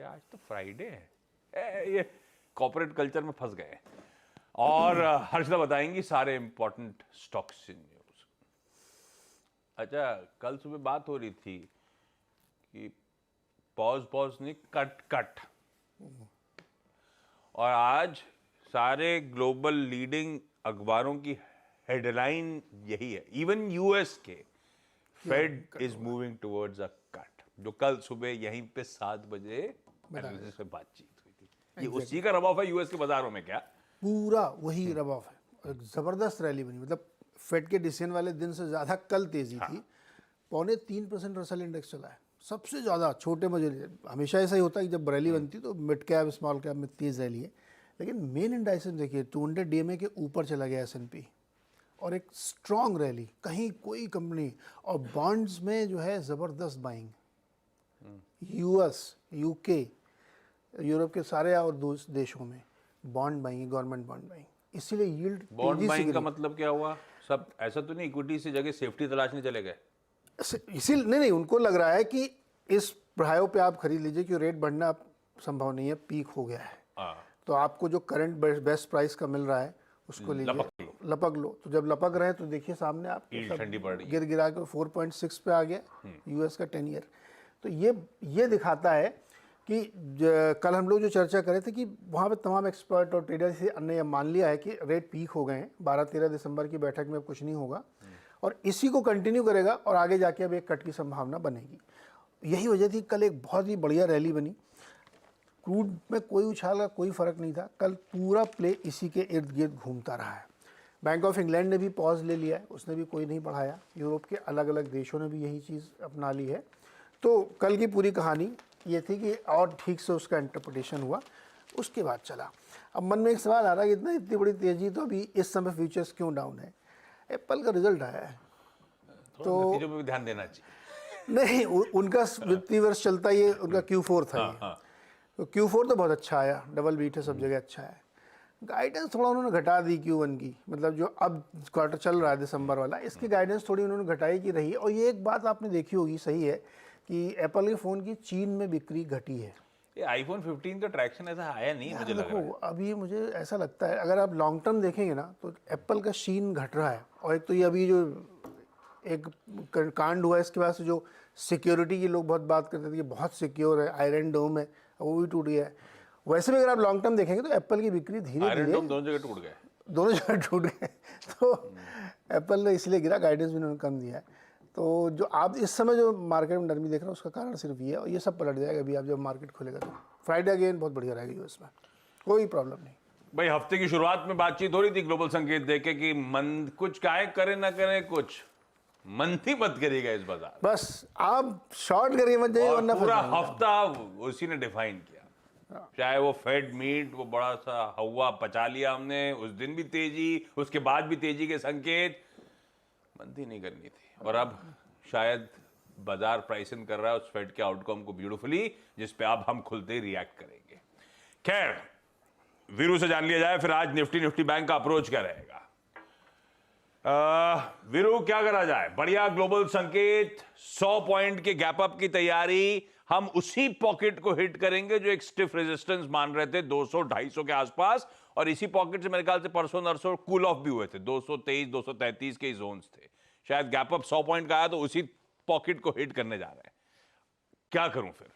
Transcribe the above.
आज तो फ्राइडे है। ये कॉर्पोरेट कल्चर में फंस गए। और हर्षदा बताएंगी सारे इंपॉर्टेंट स्टॉक्स न्यूज। अच्छा, कल सुबह बात हो रही थी कि पॉज नहीं, कट। और आज सारे ग्लोबल लीडिंग अखबारों की हेडलाइन यही है। इवन यूएस के Fed is moving towards a cut, जो कल सुबह यहीं पे 7 बजे एनालिस्ट से बातचीत हुई थी। ये उसी का रब ऑफ है यूएस के बाजारों में। क्या पूरा वही रब ऑफ है। एक जबरदस्त रैली बनी, मतलब फेड के डिसीजन वाले दिन से ज्यादा कल तेजी थी। 2.25% रसल इंडेक्स चला है, सबसे ज्यादा। छोटे मजे हमेशा ऐसा ही होता है कि जब रैली बनती है तो मिड कैप स्मॉल कैप में तेज रैली है, लेकिन मेन इंडाइसेस देखिए 200 डीएमए के ऊपर चला गया एसएनपी, और एक स्ट्रॉन्ग रैली, कहीं कोई कंपनी। और बॉन्ड्स में जो है ज़बरदस्त बाइंग, यूएस, यूके, यूरोप के सारे और देशों में bond buying, government bond buying. इसीलिए यील्ड बॉन्ड बाइंग का मतलब क्या हुआ? सब ऐसा तो नहीं इक्विटी से जगह सेफ्टी तलाशने चले गए? इसी नहीं, उनको लग रहा है कि इस बढ़ाव पे आप खरीद लीजिए कि रेट बढ़ना संभव नहीं है, पीक हो गया है। तो आपको जो करंट बेस्ट प्राइस का मिल रहा है उसको लीजिए, लपक लो। तो जब लपक रहे हैं तो देखिए सामने आप ठंडी पड़ रही है, गिरा के 4.6 पे आ गया यूएस का 10 ईयर। तो ये दिखाता है कि कल हम लोग जो चर्चा कर रहे थे कि वहाँ पे तमाम एक्सपर्ट और ट्रेडर ने मान लिया है कि रेट पीक हो गए हैं। 12-13 दिसंबर की बैठक में अब कुछ नहीं होगा, और इसी को कंटिन्यू करेगा, और आगे जाके अब एक कट की संभावना बनेगी। यही वजह थी कल एक बहुत ही बढ़िया रैली बनी। क्रूड में कोई उछाल का कोई फर्क नहीं था, कल पूरा प्ले इसी के इर्द गिर्द घूमता रहा है। बैंक ऑफ इंग्लैंड ने भी पॉज ले लिया है, उसने भी कोई नहीं बढ़ाया। यूरोप के अलग अलग देशों ने भी यही चीज़ अपना ली है। तो कल की पूरी कहानी ये थी कि और ठीक से उसका इंटरप्रिटेशन हुआ, उसके बाद चला। अब मन में एक सवाल आ रहा है कि इतनी बड़ी तेज़ी तो अभी इस समय फ्यूचर्स क्यों डाउन है? एप्पल का रिजल्ट आया है तो नतीजों पे भी ध्यान देना चाहिए। नहीं, उनका वित्तीय वर्ष चलता ही है, उनका Q4 था ये। तो Q4 तो बहुत अच्छा आया, डबल बीट है, सब जगह अच्छा है। गाइडेंस थोड़ा उन्होंने घटा दी Q1 की, मतलब जो अब क्वार्टर चल रहा है दिसंबर वाला, इसकी गाइडेंस थोड़ी उन्होंने घटाई की रही है। और ये एक बात आपने देखी होगी, सही है, कि एप्पल के फ़ोन की चीन में बिक्री घटी है। ये आईफोन 15 का ट्रैक्शन ऐसा आया नहीं, मुझे लग रहा है। अभी मुझे ऐसा लगता है अगर आप लॉन्ग टर्म देखेंगे ना तो एप्पल का शीन घट रहा है। और एक तो ये अभी जो एक कांड हुआ है इसके बाद से जो सिक्योरिटी की लोग बहुत बात करते थे कि बहुत सिक्योर है, आयरन डोम है, वो भी टूट गया है। वैसे भी अगर आप लॉन्ग टर्म देखेंगे तो एप्पल की बिक्री धीरे आयरन धीरे डोम दोनों जगह टूट गए, दोनों जगह टूट गए। तो एप्पल ने इसलिए गिरा, गाइडेंस भी उन्होंने कम दिया है। तो जो आप इस समय जो मार्केट में नरमी देख रहे हो उसका कारण सिर्फ ये है, और ये सब पलट जाएगा अभी आप जब मार्केट खुलेगा तो। फ्राइडे अगेन बहुत बढ़िया रहेगा यूएस में, कोई प्रॉब्लम नहीं। भाई हफ्ते की शुरुआत में बातचीत हो रही थी ग्लोबल संकेत देखे कि मन कुछ काहे करे ना करे, कुछ मंथी मत करिएगा इस बाजार, बस आप शॉर्ट करिए मत जाइए, वरना पूरा हफ्ता उसी ने डिफाइन किया। चाहे वो फेड मीट, वो बड़ा सा हवा पचा लिया हमने, उस दिन भी तेजी, उसके बाद भी तेजी के संकेत, मंथी नहीं करनी थी। और अब शायद बाजार प्राइस इन कर रहा है उस फेड के आउटकम को ब्यूटीफुली, जिस पे अब हम खुलते ही रिएक्ट करेंगे। खैर, वीरू से जान लिया जाए फिर आज निफ्टी बैंक का अप्रोच क्या रहेगा। वीरू, क्या करा जाए? बढ़िया ग्लोबल संकेत, 100 पॉइंट के गैप अप की तैयारी। हम उसी पॉकेट को हिट करेंगे जो एक स्टिफ रेजिस्टेंस मान रहे थे 200-250 के आसपास, और इसी पॉकेट से मेरे ख्याल से परसों नरसों कूल ऑफ भी हुए थे, 223-233 के जोन्स थे। शायद गैप अप 100 पॉइंट का आया तो उसी पॉकेट को हिट करने जा रहे हैं। क्या करूं फिर?